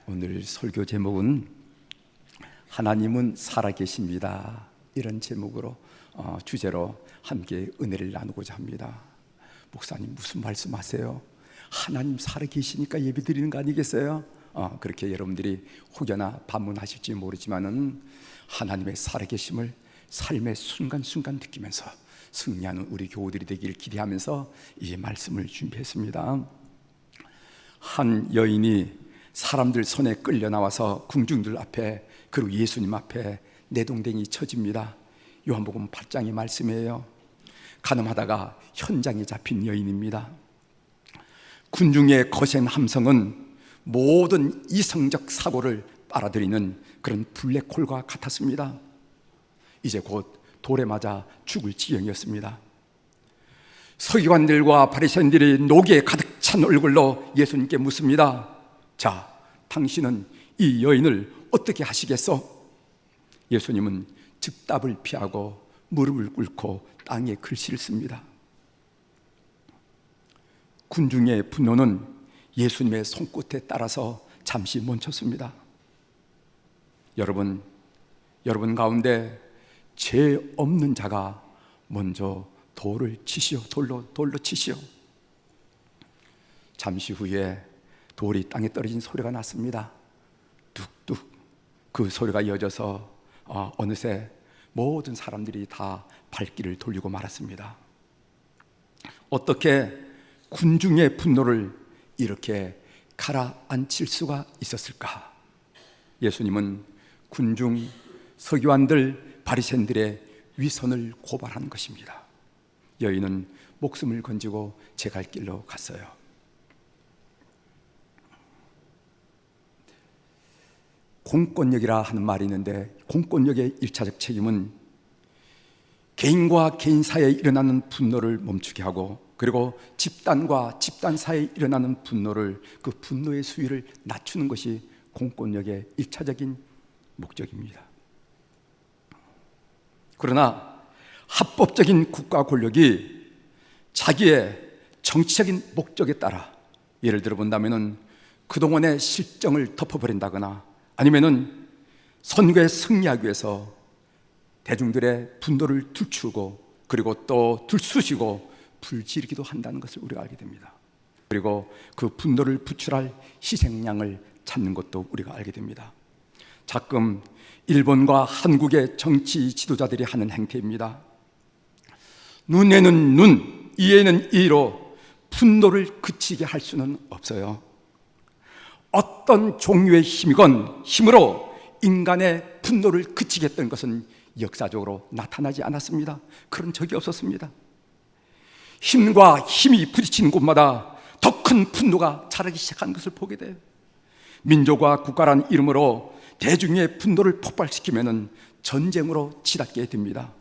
오늘 설교 제목은 하나님은 살아계십니다, 이런 제목으로 주제로 함께 은혜를 나누고자 합니다. 목사님 무슨 말씀하세요? 하나님 살아계시니까 예배드리는 거 아니겠어요? 그렇게 여러분들이 혹여나 반문하실지 모르지만은 하나님의 살아계심을 삶의 순간순간 느끼면서 승리하는 우리 교우들이 되기를 기대하면서 이 말씀을 준비했습니다. 한 여인이 사람들 손에 끌려 나와서 궁중들 앞에, 그리고 예수님 앞에 내동댕이 쳐집니다. 요한복음 8장의 말씀이에요. 가늠하다가 현장에 잡힌 여인입니다. 군중의 거센 함성은 모든 이성적 사고를 빨아들이는 그런 블랙홀과 같았습니다. 이제 곧 돌에 맞아 죽을 지경이었습니다. 서기관들과 바리새인들이 노기에 가득 찬 얼굴로 예수님께 묻습니다. 자, 당신은 이 여인을 어떻게 하시겠소? 예수님은 즉답을 피하고 무릎을 꿇고 땅에 글씨를 씁니다. 군중의 분노는 예수님의 손끝에 따라서 잠시 멈췄습니다. 여러분 가운데 죄 없는 자가 먼저 돌을 치시오. 돌로 치시오. 잠시 후에 돌이 땅에 떨어진 소리가 났습니다. 뚝뚝. 그 소리가 이어져서 어느새 모든 사람들이 다 발길을 돌리고 말았습니다. 어떻게 군중의 분노를 이렇게 가라앉힐 수가 있었을까? 예수님은 군중, 서기관들, 바리새인들의 위선을 고발한 것입니다. 여인은 목숨을 건지고 제 갈 길로 갔어요. 공권력이라 하는 말이 있는데, 공권력의 1차적 책임은 개인과 개인 사이에 일어나는 분노를 멈추게 하고, 그리고 집단과 집단 사이에 일어나는 분노를, 그 분노의 수위를 낮추는 것이 공권력의 1차적인 목적입니다. 그러나 합법적인 국가 권력이 자기의 정치적인 목적에 따라, 예를 들어 본다면은 그동안의 실정을 덮어버린다거나, 아니면은 선거에 승리하기 위해서 대중들의 분노를 들추고, 그리고 또 들쑤시고 불지르기도 한다는 것을 우리가 알게 됩니다. 그리고 그 분노를 부출할 희생양을 찾는 것도 우리가 알게 됩니다. 가끔 일본과 한국의 정치 지도자들이 하는 행태입니다. 눈에는 눈, 이에는 이로 분노를 그치게 할 수는 없어요. 어떤 종류의 힘으로 인간의 분노를 그치겠다는 것은 역사적으로 나타나지 않았습니다. 그런 적이 없었습니다. 힘과 힘이 부딪히는 곳마다 더 큰 분노가 자라기 시작한 것을 보게 돼요. 민족과 국가라는 이름으로 대중의 분노를 폭발시키면 전쟁으로 치닫게 됩니다.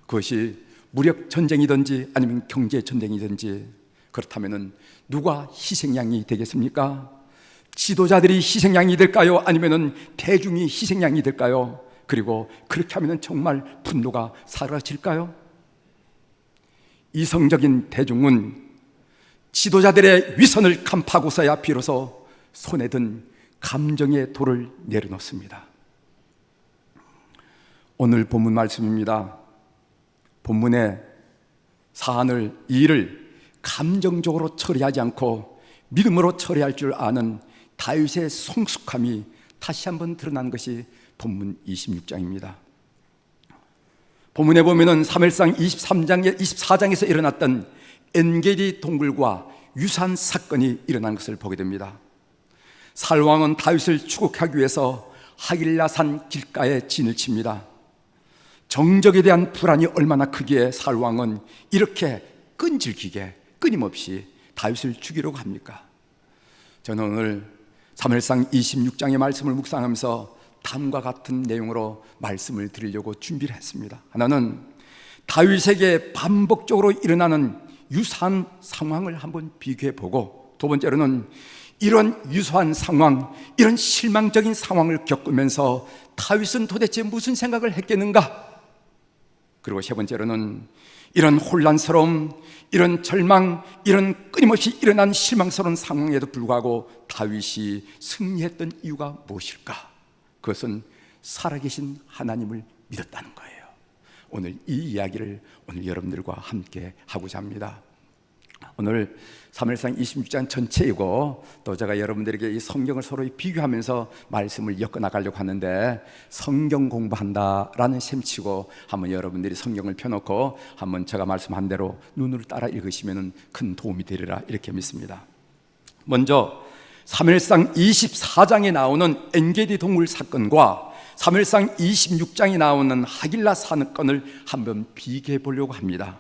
그것이 무력 전쟁이든지 아니면 경제 전쟁이든지. 그렇다면 누가 희생양이 되겠습니까? 지도자들이 희생양이 될까요? 아니면 대중이 희생양이 될까요? 그리고 그렇게 하면 정말 분노가 사라질까요? 이성적인 대중은 지도자들의 위선을 간파하고서야 비로소 손에 든 감정의 돌을 내려놓습니다. 오늘 본문 말씀입니다. 본문의 사안을, 이 일을 감정적으로 처리하지 않고 믿음으로 처리할 줄 아는 다윗의 성숙함이 다시 한번 드러난 것이 본문 26장입니다. 본문에 보면은 사무엘상 24장에서 일어났던 엔게디 동굴과 유사한 사건이 일어난 것을 보게 됩니다. 사울왕은 다윗을 추국하기 위해서 하길라산 길가에 진을 칩니다. 정적에 대한 불안이 얼마나 크기에 사울왕은 이렇게 끈질기게 끊임없이 다윗을 죽이려고 합니까? 저는 오늘 사무엘상 26장의 말씀을 묵상하면서 다음과 같은 내용으로 말씀을 드리려고 준비를 했습니다. 하나는 다윗에게 반복적으로 일어나는 유사한 상황을 한번 비교해 보고, 두 번째로는 이런 유사한 상황, 이런 실망적인 상황을 겪으면서 다윗은 도대체 무슨 생각을 했겠는가? 그리고 세 번째로는 이런 혼란스러움, 이런 절망, 이런 끊임없이 일어난 실망스러운 상황에도 불구하고 다윗이 승리했던 이유가 무엇일까? 그것은 살아계신 하나님을 믿었다는 거예요. 오늘 이 이야기를 오늘 여러분들과 함께 하고자 합니다. 오늘 사무엘상 26장 전체이고 또 제가 여러분들에게 이 성경을 서로 비교하면서 말씀을 엮어나가려고 하는데, 성경 공부한다라는 셈치고 한번 여러분들이 성경을 펴놓고 한번 제가 말씀한 대로 눈으로 따라 읽으시면 큰 도움이 되리라 이렇게 믿습니다. 먼저 사무엘상 24장에 나오는 엔게디 동굴 사건과 사무엘상 26장에 나오는 하길라 사건을 한번 비교해 보려고 합니다.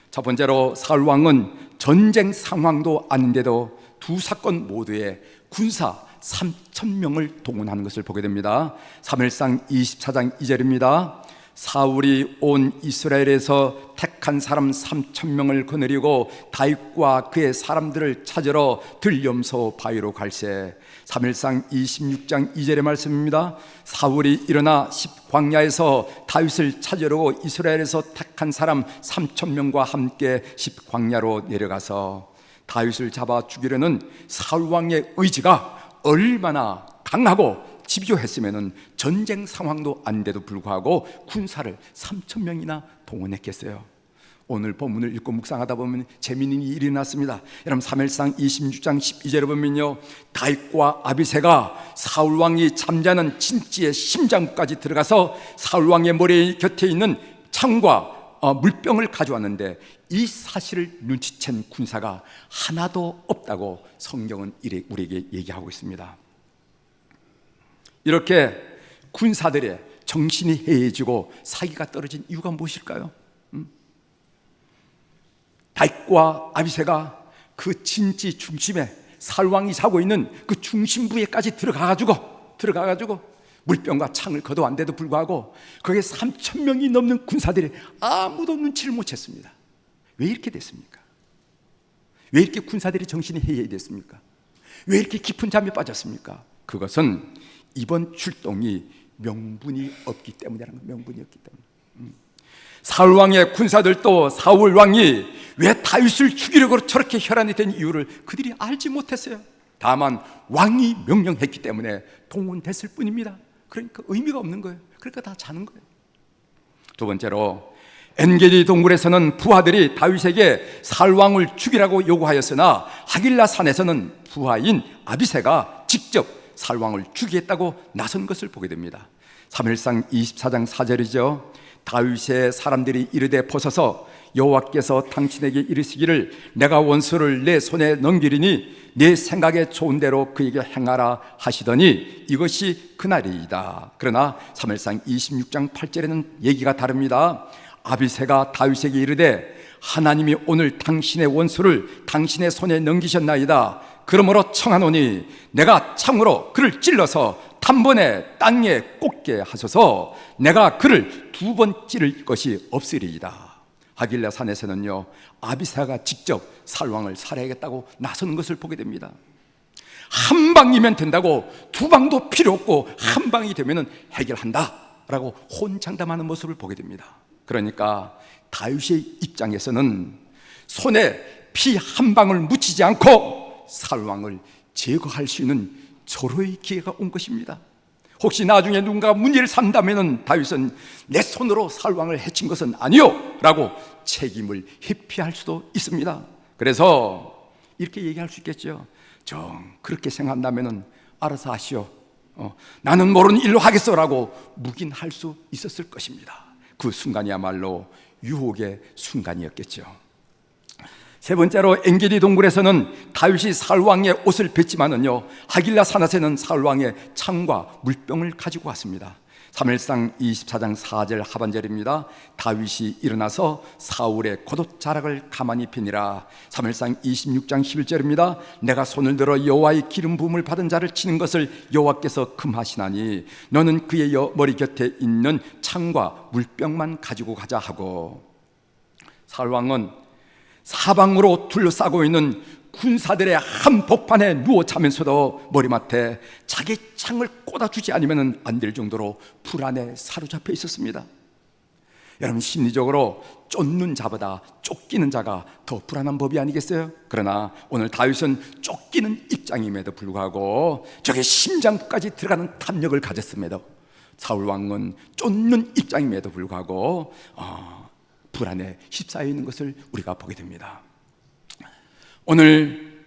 첫 번째로 사울 왕은 전쟁 상황도 아닌데도 두 사건 모두에 군사 3,000명을 동원하는 것을 보게 됩니다. 사무엘상 24장 2절입니다. 사울이 온 이스라엘에서 택한 사람 3,000명을 거느리고 다윗과 그의 사람들을 찾으러 들염소 바위로 갈새. 사무엘상 26장 2절의 말씀입니다. 사울이 일어나 십광야에서 다윗을 찾으려고 이스라엘에서 택한 사람 3,000명과 함께 십광야로 내려가서 다윗을 잡아 죽이려는 사울 왕의 의지가 얼마나 강하고 집요했으면 전쟁 상황도 아닌데도 불구하고 군사를 3,000명이나 동원했겠어요. 오늘 본문을 읽고 묵상하다 보면 재미있는 일이 일어났습니다. 여러분 사무엘상 26장 12절에 보면요, 다윗과 아비새가 사울 왕이 잠자는 진지의 심장까지 들어가서 사울 왕의 머리 곁에 있는 창과 물병을 가져왔는데 이 사실을 눈치챈 군사가 하나도 없다고 성경은 우리에게 얘기하고 있습니다. 이렇게 군사들의 정신이 해이해지고 사기가 떨어진 이유가 무엇일까요? 다윗과 아비새가 그 진지 중심에 사울 왕이 자고 있는 그 중심부에까지 들어가가지고 물병과 창을 거둬안데도 불구하고 거기에 3,000명이 넘는 군사들이 아무도 눈치를 못 챘습니다. 왜 이렇게 됐습니까? 왜 이렇게 군사들이 정신이 해이해졌습니까? 왜 이렇게 깊은 잠에 빠졌습니까? 그것은 이번 출동이 명분이 없기 때문이라는 거예요. 명분이 없기 때문에. 사울 왕의 군사들도 사울 왕이 왜 다윗을 죽이려고 저렇게 혈안이 된 이유를 그들이 알지 못했어요. 다만 왕이 명령했기 때문에 동원됐을 뿐입니다. 그러니까 의미가 없는 거예요. 그러니까 다 자는 거예요. 두 번째로 엔게디 동굴에서는 부하들이 다윗에게 사울 왕을 죽이라고 요구하였으나 하길라 산에서는 부하인 아비새가 직접 사울 왕을 죽이겠다고 나선 것을 보게 됩니다. 사무엘상 24장 4절이죠. 다윗의 사람들이 이르되 보소서, 여호와께서 당신에게 이르시기를 내가 원수를 내 손에 넘기리니 내 생각에 좋은 대로 그에게 행하라 하시더니 이것이 그날이다. 그러나 사무엘상 26장 8절에는 얘기가 다릅니다. 아비새가 다윗에게 이르되 하나님이 오늘 당신의 원수를 당신의 손에 넘기셨나이다. 그러므로 청하노니 내가 창으로 그를 찔러서 단번에 땅에 꽂게 하소서. 내가 그를 2번 찌를 것이 없으리이다. 하길라 산에서는요, 아비새가 직접 사울 왕을 살해하겠다고 나서는 것을 보게 됩니다. 한 방이면 된다고, 2방도 필요 없고 한 방이 되면 해결한다 라고 혼장담하는 모습을 보게 됩니다. 그러니까 다윗의 입장에서는 손에 피 한 방울 묻히지 않고 사울 왕을 제거할 수 있는 절호의 기회가 온 것입니다. 혹시 나중에 누군가 문제를 삼다면 다윗은 내 손으로 사울 왕을 해친 것은 아니요 라고 책임을 회피할 수도 있습니다. 그래서 이렇게 얘기할 수 있겠죠. 정 그렇게 생각한다면 알아서 하시오. 나는 모르는 일로 하겠어 라고 묵인할 수 있었을 것입니다. 그 순간이야말로 유혹의 순간이었겠죠. 세 번째로 엔게디 동굴에서는 다윗이 사울 왕의 옷을 뱉지만은요, 하길라 산에서는 사울 왕의 창과 물병을 가지고 왔습니다. 사무엘상 24장 4절 하반절입니다. 다윗이 일어나서 사울의 겉옷자락을 가만히 펴니라. 사무엘상 26장 11절입니다. 내가 손을 들어 여호와의 기름 부음을 받은 자를 치는 것을 여호와께서 금하시나니 너는 그의 머리 곁에 있는 창과 물병만 가지고 가자 하고, 사울 왕은 사방으로 둘러싸고 있는 군사들의 한복판에 누워 자면서도 머리맡에 자기 창을 꽂아주지 않으면 안 될 정도로 불안에 사로잡혀 있었습니다. 여러분, 심리적으로 쫓는 자보다 쫓기는 자가 더 불안한 법이 아니겠어요? 그러나 오늘 다윗은 쫓기는 입장임에도 불구하고 저게 심장까지 들어가는 탐욕을 가졌음에도, 사울 왕은 쫓는 입장임에도 불구하고 불안에 휩싸여 있는 것을 우리가 보게 됩니다. 오늘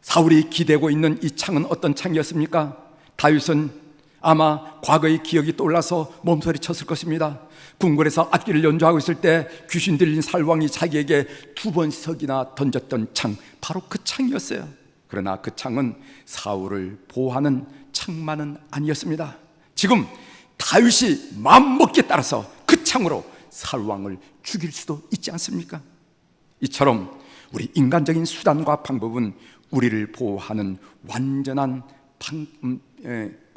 사울이 기대고 있는 이 창은 어떤 창이었습니까? 다윗은 아마 과거의 기억이 떠올라서 몸서리 쳤을 것입니다. 궁궐에서 악기를 연주하고 있을 때 귀신 들린 사울왕이 자기에게 2번씩이나 던졌던 창, 바로 그 창이었어요. 그러나 그 창은 사울을 보호하는 창만은 아니었습니다. 지금 다윗이 마음먹기에 따라서 그 창으로 사울왕을 죽일 수도 있지 않습니까? 이처럼 우리 인간적인 수단과 방법은 우리를 보호하는 완전한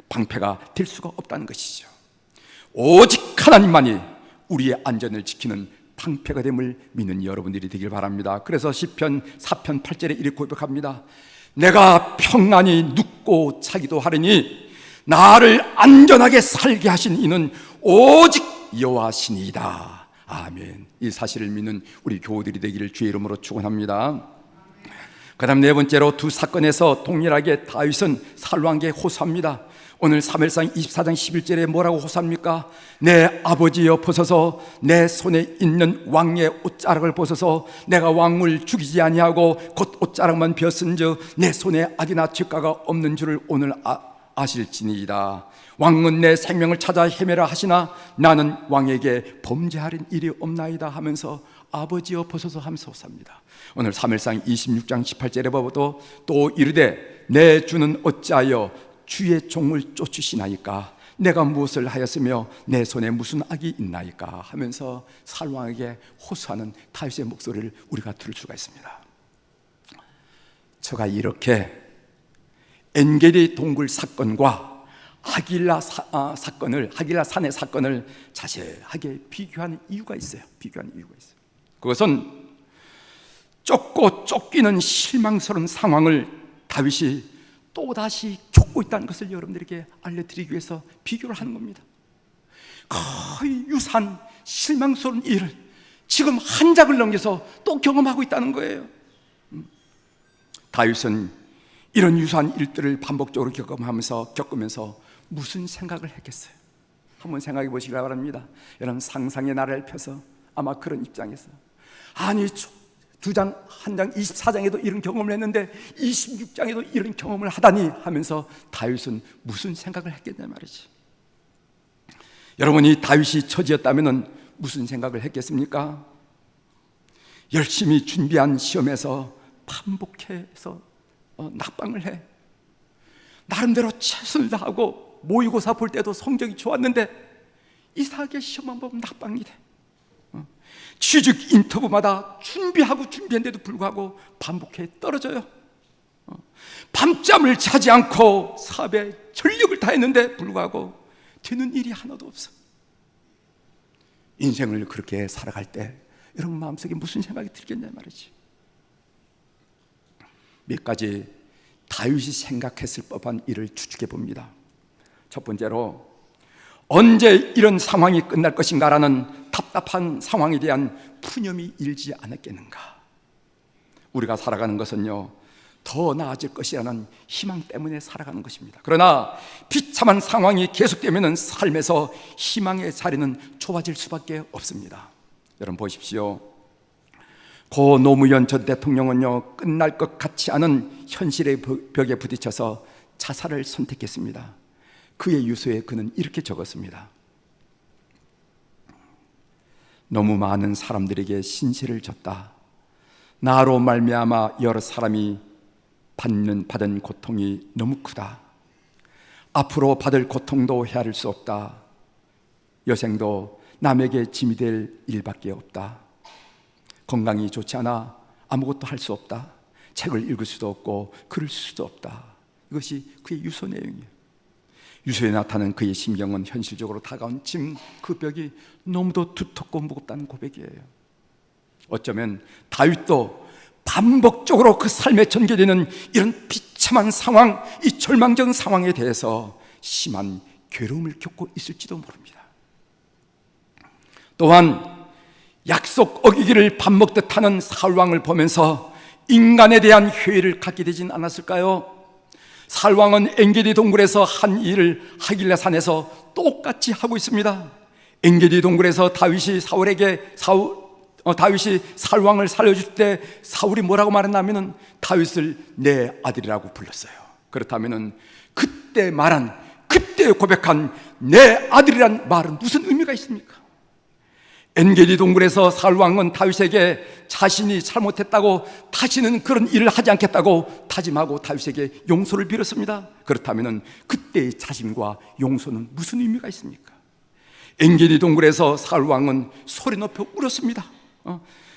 방패가 될 수가 없다는 것이죠. 오직 하나님만이 우리의 안전을 지키는 방패가 됨을 믿는 여러분들이 되길 바랍니다. 그래서 시편 4편 8절에 이렇게 고백합니다. 내가 평안히 눕고 자기도 하리니 나를 안전하게 살게 하신 이는 오직 여호와시니이다. 아멘. 이 사실을 믿는 우리 교우들이 되기를 주의 이름으로 축원합니다. 그 다음 네 번째로, 두 사건에서 동일하게 다윗은 사울왕에게 호소합니다. 오늘 사무엘상 24장 11절에 뭐라고 호소합니까? 내 아버지여 보소서, 내 손에 있는 왕의 옷자락을 보소서. 내가 왕을 죽이지 아니하고 곧 옷자락만 비었은즉 내 손에 악이나 죄가가 없는 줄을 오늘 아실지니이다. 왕은 내 생명을 찾아 헤매라 하시나 나는 왕에게 범죄하는 일이 없나이다 하면서 아버지여 보소서 하면서 호소합니다. 오늘 사무엘상 26장 18절에 보고도 또 이르되 내 주는 어찌하여 주의 종을 쫓으시나이까? 내가 무엇을 하였으며 내 손에 무슨 악이 있나이까? 하면서 사울왕에게 호소하는 다윗의 목소리를 우리가 들을 수가 있습니다. 제가 이렇게 엔게리 동굴 사건과 하길라 산의 사건을 자세하게 비교하는 이유가 있어요. 그것은 쫓고 쫓기는 실망스러운 상황을 다윗이 또다시 겪고 있다는 것을 여러분들에게 알려드리기 위해서 비교를 하는 겁니다. 거의 유사한 실망스러운 일을 지금 한 장을 넘겨서 또 경험하고 있다는 거예요. 다윗은 이런 유사한 일들을 반복적으로 겪으면서 무슨 생각을 했겠어요? 한번 생각해 보시기 바랍니다. 여러분, 상상의 나라를 펴서 아마 그런 입장에서 아니 한 장 24장에도 이런 경험을 했는데 26장에도 이런 경험을 하다니 하면서 다윗은 무슨 생각을 했겠냐 말이지. 여러분이 다윗이 처지였다면 무슨 생각을 했겠습니까? 열심히 준비한 시험에서 반복해서 낙방을 해. 나름대로 최선을 다하고 모의고사 볼 때도 성적이 좋았는데 이상하게 시험만 보면 낙방이 돼. 취직 인터뷰마다 준비했는데도 불구하고 반복해 떨어져요. 밤잠을 자지 않고 사업에 전력을 다했는데 불구하고 되는 일이 하나도 없어. 인생을 그렇게 살아갈 때 여러분 마음속에 무슨 생각이 들겠냐 말이지. 몇 가지 다윗이 생각했을 법한 일을 추측해 봅니다. 첫 번째로, 언제 이런 상황이 끝날 것인가라는 답답한 상황에 대한 푸념이 일지 않았겠는가. 우리가 살아가는 것은요, 더 나아질 것이라는 희망 때문에 살아가는 것입니다. 그러나 비참한 상황이 계속되면 삶에서 희망의 자리는 좁아질 수밖에 없습니다. 여러분 보십시오. 고 노무현 전 대통령은요, 끝날 것 같지 않은 현실의 벽에 부딪혀서 자살을 선택했습니다. 그의 유서에 그는 이렇게 적었습니다. 너무 많은 사람들에게 신세를 졌다. 나로 말미암아 여러 사람이 받은 고통이 너무 크다. 앞으로 받을 고통도 헤아릴 수 없다. 여생도 남에게 짐이 될 일밖에 없다. 건강이 좋지 않아 아무것도 할 수 없다. 책을 읽을 수도 없고 글을 쓸 수도 없다. 이것이 그의 유서 내용이에요. 유서에 나타나는 그의 심경은 현실적으로 다가온 짐, 그 벽이 너무도 두텁고 무겁다는 고백이에요. 어쩌면 다윗도 반복적으로 그 삶에 전개되는 이런 비참한 상황, 이 절망적인 상황에 대해서 심한 괴로움을 겪고 있을지도 모릅니다. 또한 약속 어기기를 밥 먹듯 하는 사울 왕을 보면서 인간에 대한 회의를 갖게 되진 않았을까요? 사울 왕은 엔게디 동굴에서 한 일을 하길라 산에서 똑같이 하고 있습니다. 엔게디 동굴에서 다윗이 사울 왕을 살려줄 때 사울이 뭐라고 말했냐면은 다윗을 내 아들이라고 불렀어요. 그렇다면은 그때 고백한 내 아들이란 말은 무슨 의미가 있습니까? 엔게디 동굴에서 사울 왕은 다윗에게 자신이 잘못했다고 다시는 그런 일을 하지 않겠다고 다짐하고 다윗에게 용서를 빌었습니다. 그렇다면 그때의 자심과 용서는 무슨 의미가 있습니까? 엔게디 동굴에서 사울 왕은 소리 높여 울었습니다.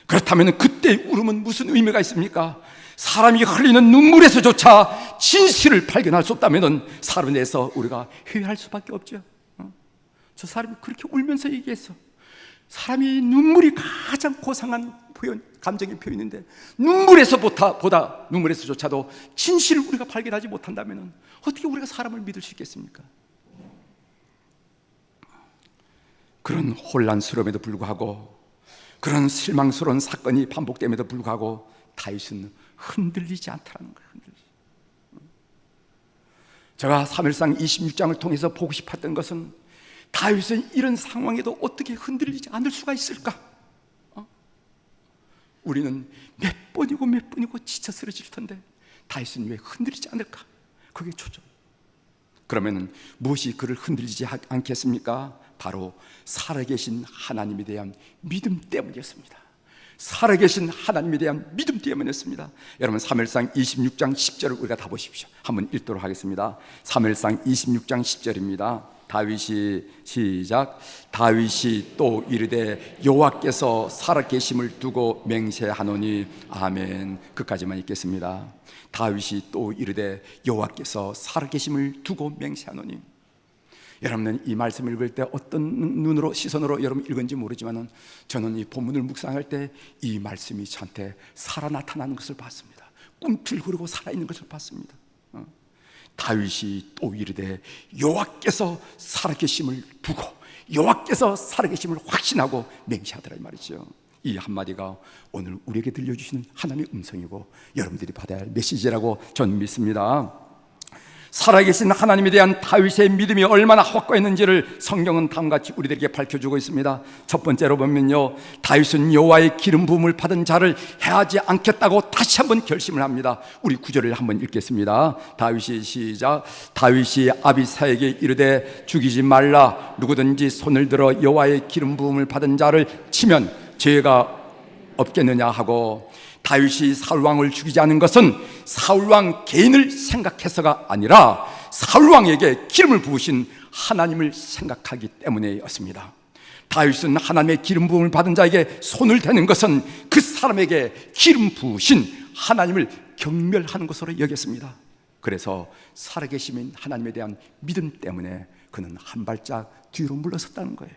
그렇다면 그때의 울음은 무슨 의미가 있습니까? 사람이 흘리는 눈물에서조차 진실을 발견할 수 없다면 사람에 대해서 우리가 회의할 수밖에 없죠. 저 사람이 그렇게 울면서 얘기했어. 사람이 눈물이 가장 고상한 감정의 표현인데 눈물에서조차도 진실을 우리가 발견하지 못한다면 어떻게 우리가 사람을 믿을 수 있겠습니까? 그런 혼란스러움에도 불구하고, 그런 실망스러운 사건이 반복됨에도 불구하고 다윗은 흔들리지 않다는 거예요. 제가 사무엘상 26장을 통해서 보고 싶었던 것은 다윗은 이런 상황에도 어떻게 흔들리지 않을 수가 있을까? 우리는 몇 번이고 지쳐 쓰러질 텐데 다윗은 왜 흔들리지 않을까? 그게 초점. 그러면 무엇이 그를 흔들리지 않겠습니까? 바로 살아계신 하나님에 대한 믿음 때문이었습니다. 살아계신 하나님에 대한 믿음 때문이었습니다. 여러분, 사무엘상 26장 10절을 우리가 다 보십시오. 한번 읽도록 하겠습니다. 사무엘상 26장 10절입니다. 다윗이 또 이르되 여호와께서 살아계심을 두고 맹세하노니. 아멘. 끝까지만 읽겠습니다. 다윗이 또 이르되 여호와께서 살아계심을 두고 맹세하노니. 여러분은 이 말씀을 읽을 때 어떤 시선으로 여러분 읽은지 모르지만 저는 이 본문을 묵상할 때 이 말씀이 저한테 살아 나타나는 것을 봤습니다. 꿈틀거리고 살아있는 것을 봤습니다. 다윗이 또 이르되 여호와께서 살아계심을 두고, 여호와께서 살아계심을 확신하고 맹세하더라, 이 말이죠. 이 한마디가 오늘 우리에게 들려주시는 하나님의 음성이고 여러분들이 받아야 할 메시지라고 저는 믿습니다. 살아계신 하나님에 대한 다윗의 믿음이 얼마나 확고했는지를 성경은 다음같이 우리들에게 밝혀주고 있습니다. 첫 번째로 보면요, 다윗은 여호와의 기름 부음을 받은 자를 해하지 않겠다고 다시 한번 결심을 합니다. 우리 구절을 한번 읽겠습니다. 다윗이 아비사에게 이르되 죽이지 말라. 누구든지 손을 들어 여호와의 기름 부음을 받은 자를 치면 죄가 없겠느냐 하고, 다윗이 사울왕을 죽이지 않은 것은 사울왕 개인을 생각해서가 아니라 사울왕에게 기름을 부으신 하나님을 생각하기 때문이었습니다. 다윗은 하나님의 기름 부음을 받은 자에게 손을 대는 것은 그 사람에게 기름 부으신 하나님을 경멸하는 것으로 여겼습니다. 그래서 살아계신 하나님에 대한 믿음 때문에 그는 한 발짝 뒤로 물러섰다는 거예요.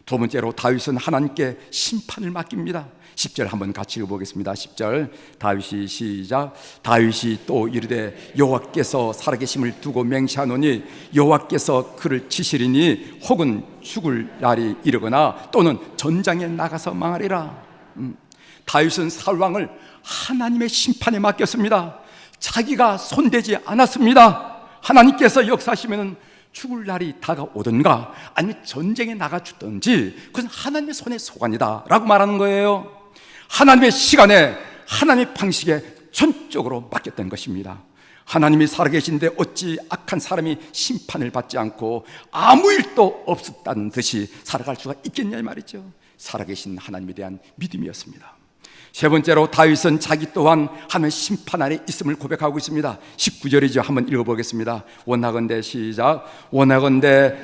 두 번째로 다윗은 하나님께 심판을 맡깁니다. 10절 한번 같이 읽어보겠습니다. 10절 다윗이 또 이르되 여호와께서 살아계심을 두고 맹세하노니 여호와께서 그를 치시리니 혹은 죽을 날이 이르거나 또는 전장에 나가서 망하리라. 다윗은 사울왕을 하나님의 심판에 맡겼습니다. 자기가 손대지 않았습니다. 하나님께서 역사하시면 죽을 날이 다가오든가 아니면 전쟁에 나가 죽든지 그건 하나님의 손에 소관이다 라고 말하는 거예요. 하나님의 시간에, 하나님의 방식에 전적으로 맡겼던 것입니다. 하나님이 살아계신데 어찌 악한 사람이 심판을 받지 않고 아무 일도 없었다는 듯이 살아갈 수가 있겠냐 이 말이죠. 살아계신 하나님에 대한 믿음이었습니다. 세 번째로 다윗은 자기 또한 하나님의 심판 아래 있음을 고백하고 있습니다. 19절이죠. 한번 읽어보겠습니다. 원하건대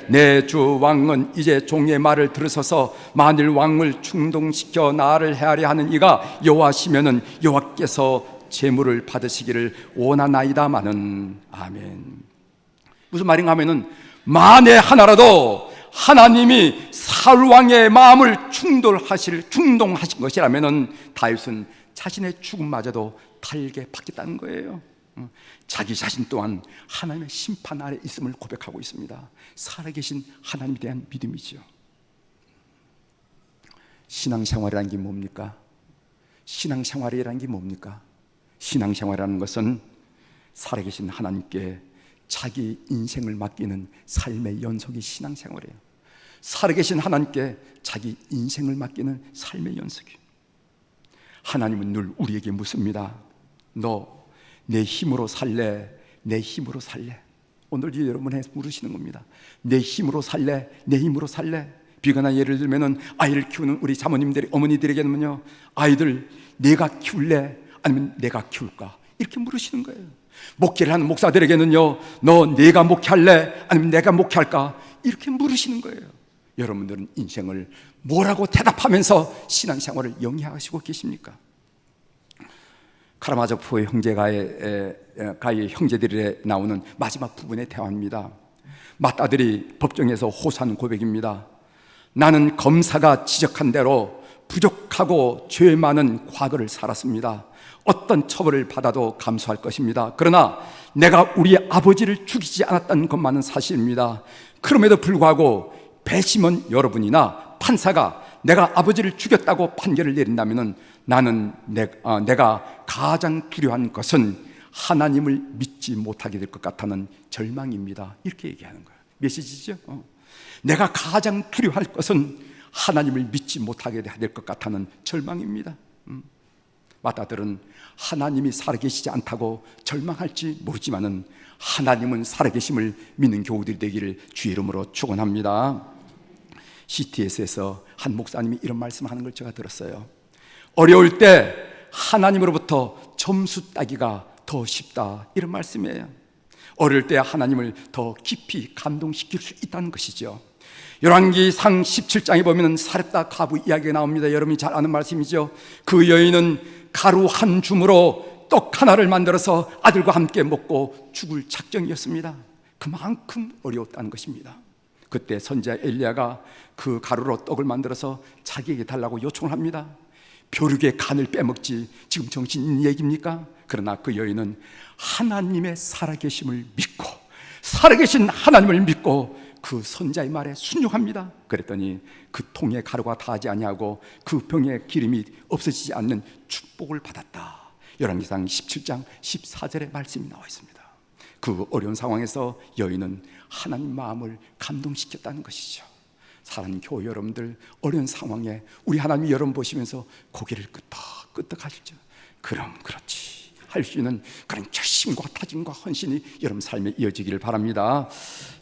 내 주 왕은 이제 종의 말을 들으소서. 만일 왕을 충동시켜 나를 해하려 하는 이가 여호와시면은 여호와께서 제물을 받으시기를 원하나이다마는. 아멘. 무슨 말인가 하면은 만에 하나라도 하나님이 사울왕의 마음을 충동하신 것이라면 다윗은 자신의 죽음마저도 달게 받겠다는 거예요. 자기 자신 또한 하나님의 심판 아래 있음을 고백하고 있습니다. 살아계신 하나님에 대한 믿음이죠. 신앙생활이라는 게 뭡니까? 신앙생활이라는 게 뭡니까? 신앙생활이라는 것은 살아계신 하나님께 자기 인생을 맡기는 삶의 연속이 신앙생활이에요. 살아계신 하나님께 자기 인생을 맡기는 삶의 연속이에요. 하나님은 늘 우리에게 묻습니다. 너 내 힘으로 살래? 내 힘으로 살래? 오늘 여러분에게 물으시는 겁니다. 내 힘으로 살래? 내 힘으로 살래? 비거나 예를 들면은 아이를 키우는 우리 자모님들이, 어머니들에게는요, 아이들 내가 키울래? 아니면 내가 키울까? 이렇게 물으시는 거예요. 목회를 하는 목사들에게는요, 너 내가 목회할래? 아니면 내가 목회할까? 이렇게 물으시는 거예요. 여러분들은 인생을 뭐라고 대답하면서 신앙생활을 영위하시고 계십니까? 카라마조프의 가의 형제들에 나오는 마지막 부분의 대화입니다. 맏아들이 법정에서 호소하는 고백입니다. 나는 검사가 지적한 대로 부족하고 죄 많은 과거를 살았습니다. 어떤 처벌을 받아도 감수할 것입니다. 그러나 내가 우리 아버지를 죽이지 않았다는 것만은 사실입니다. 그럼에도 불구하고 배심원 여러분이나 판사가 내가 아버지를 죽였다고 판결을 내린다면 나는 내가 가장 두려워한 것은 하나님을 믿지 못하게 될 것 같다는 절망입니다. 이렇게 얘기하는 거예요. 메시지죠. 내가 가장 두려워할 것은 하나님을 믿지 못하게 될 것 같다는 절망입니다. 맏아들은 하나님이 살아계시지 않다고 절망할지 모르지만은 하나님은 살아계심을 믿는 교우들이 되기를 주의 이름으로 축원합니다. CTS에서 한 목사님이 이런 말씀하는 걸 제가 들었어요. 어려울 때 하나님으로부터 점수 따기가 더 쉽다, 이런 말씀이에요. 어려울 때 하나님을 더 깊이 감동시킬 수 있다는 것이죠. 열왕기상 17장에 보면 사렙다 가부 이야기가 나옵니다. 여러분이 잘 아는 말씀이죠. 그 여인은 가루 한 줌으로 떡 하나를 만들어서 아들과 함께 먹고 죽을 작정이었습니다. 그만큼 어려웠다는 것입니다. 그때 선지자 엘리야가 그 가루로 떡을 만들어서 자기에게 달라고 요청을 합니다. 벼룩의 간을 빼먹지 지금 정신 있는 얘기입니까? 그러나 그 여인은 하나님의 살아계심을 믿고, 살아계신 하나님을 믿고 그 선지자의 말에 순종합니다. 그랬더니 그 통에 가루가 닿지 아니하고 그 병에 기름이 없어지지 않는 축복을 받았다. 열왕기상 17장 14절의 말씀이 나와 있습니다. 그 어려운 상황에서 여인은 하나님 마음을 감동시켰다는 것이죠. 사랑하는 교회 여러분들, 어려운 상황에 우리 하나님 여러분 보시면서 고개를 끄덕끄덕 하시죠. 그럼 그렇지 할 수 있는 그런 결심과 다짐과 헌신이 여러분 삶에 이어지기를 바랍니다.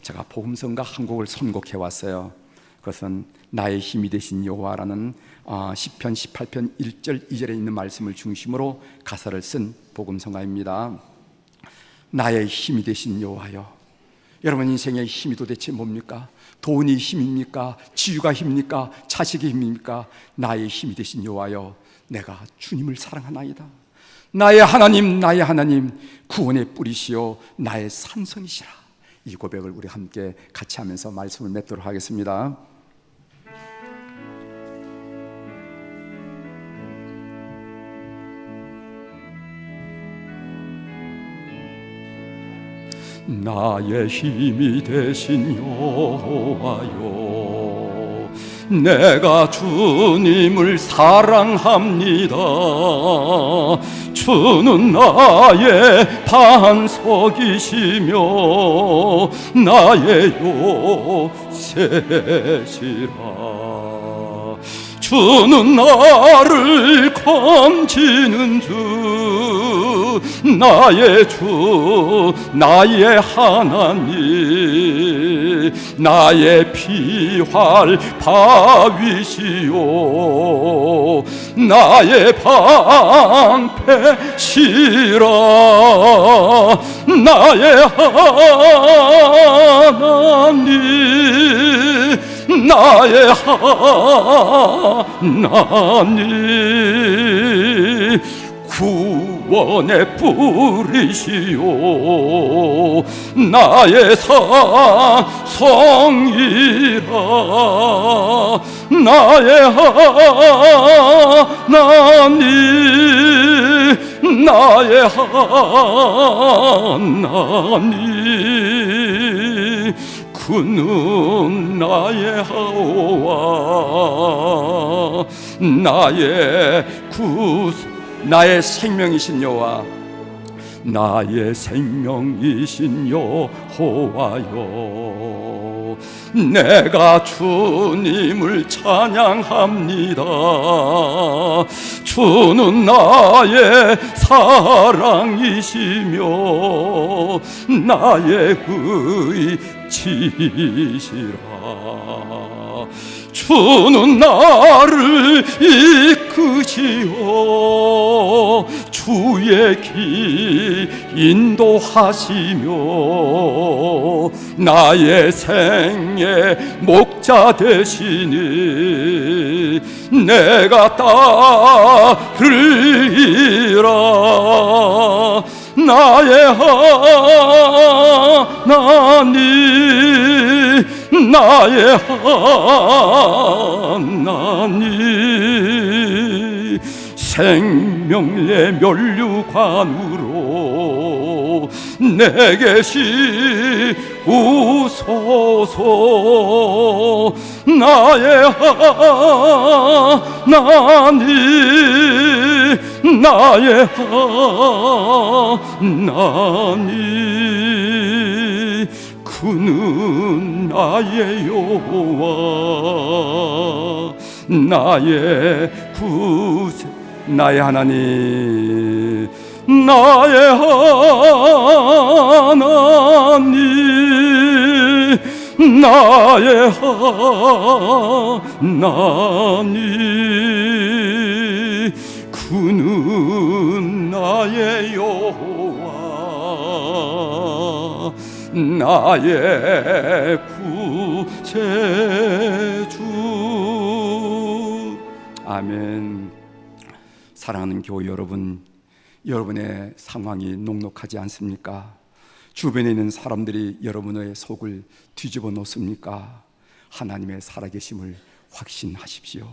제가 복음성가 한 곡을 선곡해 왔어요. 그것은 나의 힘이 되신 여호와라는 시편 18편 1절 2절에 있는 말씀을 중심으로 가사를 쓴 복음성가입니다. 나의 힘이 되신 여호와여. 여러분 인생의 힘이 도대체 뭡니까? 돈이 힘입니까? 지유가 힘입니까? 자식이 힘입니까? 나의 힘이 되신 여호와여, 내가 주님을 사랑하나이다. 나의 하나님, 나의 하나님, 구원의 뿌리시오, 나의 산성이시라. 이 고백을 우리 함께 같이 하면서 말씀을 맺도록 하겠습니다. 나의 힘이 되신 여호와여, 내가 주님을 사랑합니다. 주는 나의 반석이시며 나의 요새시라. 주는 나를 건지는 주, 나의 주, 나의 하나님, 나의 피할 바위시오, 나의 방패시라. 나의 하나님, 나의 하나님, 구원의 뿌리시오, 나의 산성이라. 나의 하나님, 나의 하나님, 주는 나의 하오와 나의 나의 생명이신 여호와, 나의 생명이신 여호와여, 내가 주님을 찬양합니다. 주는 나의 사랑이시며 나의 의지시라. 주는 나를 이끄시어 주의 길 인도하시며 나의 생의 목자 되시니 내가 따르리라. 나의 하나님, 나의 하나님, 생명의 면류관으로 내게 시우소서. 나의 하나님, 나의 하나님, 그는 나의 여호와, 나의 구세, 나의 하나님, 나의 하나님, 나의 하나님, 그는 나의 여호와, 나의 구세주. 아멘. 사랑하는 교회 여러분, 여러분의 상황이 녹록하지 않습니까? 주변에 있는 사람들이 여러분의 속을 뒤집어 놓습니까? 하나님의 살아계심을 확신하십시오.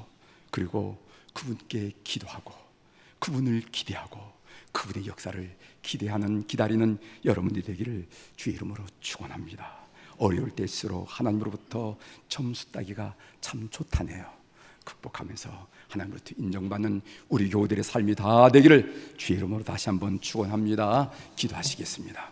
그리고 그분께 기도하고 그분을 기대하고 그분의 역사를 기다리는 여러분들이 되기를 주의 이름으로 축원합니다. 어려울 때일수록 하나님으로부터 점수 따기가 참 좋다네요. 극복하면서 하나님으로부터 인정받는 우리 교우들의 삶이 다 되기를 주의 이름으로 다시 한번 축원합니다. 기도하시겠습니다.